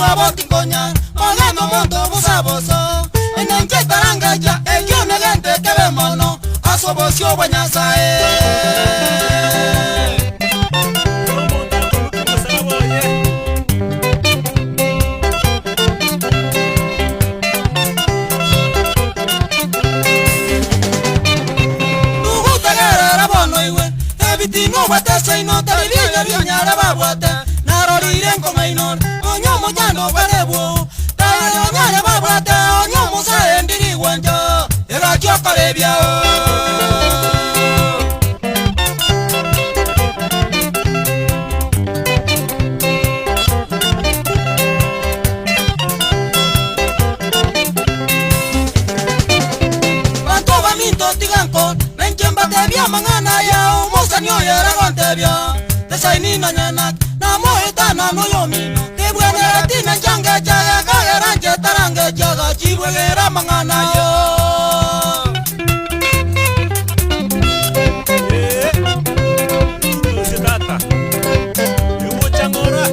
mwabo tingonya ogendo monto busaboso enenje tarangaja eyo negente kebe mono asobosio banyasae Bitino watese ino tabibia bionyara babwate narorire nkomaino onyomo jando barebu tayonyara babwate onyomo saendiri wanjo erakyo karebia Banto baminto tiganko benchemba tebia mangana ya Sanyo yara gontebia Tesaini na nyanak Na moeta na noyomi Tebwene atina changa chaga Kagaranje tarange chaga Chibwegera mangana yo Sedata Yubo changora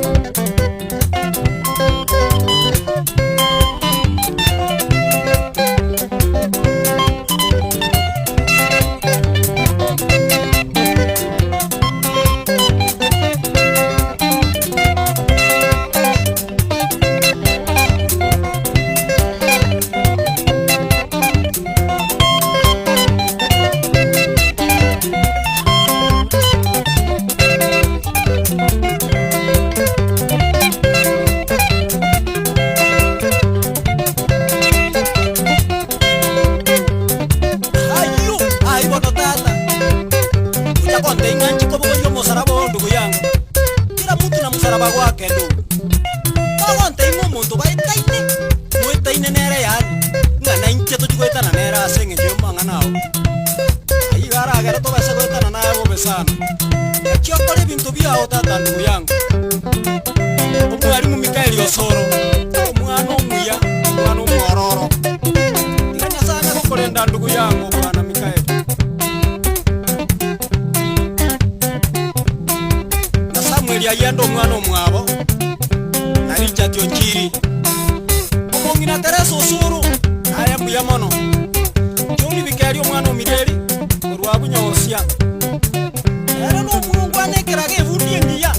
Chiokole bintu bia otata ndugu yangu Mwalimu Mikaeli Osoro Mwana umuya Mwana umororo Tiranya sana kukolenda ndugu yangu Mwana Mikaeli Na Samuel ya yendo mwana umwabo Na Richard Yonjiri Omongina Teresa Osoro Aya muya mono Juni Mikaeli mwana umireri Urwabu nyosia Era no mungu anekerage vuriengia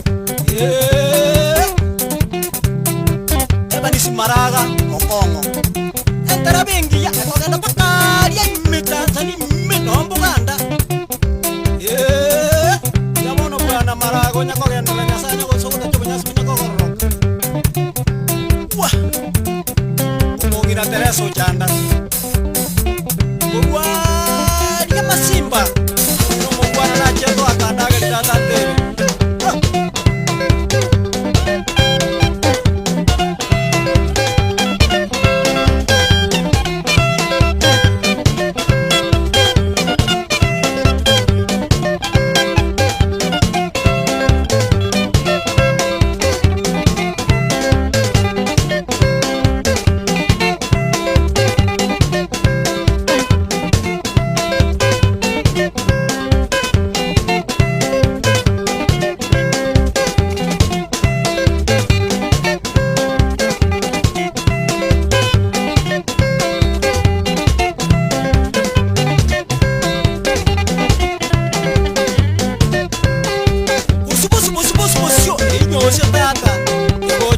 Eba nisimaraga mokongo Entera bengia ekogenda pakaria imitanzani minombo ganda Yamono bwana marago nyakogenda na nyasanya gosogota chobanyasi nyakogoroka Wa Umongira Teresa Ochanda Gwa Ria Masimba Mwana na cheto akandaga litatatele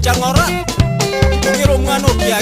Changora, quiero un mano que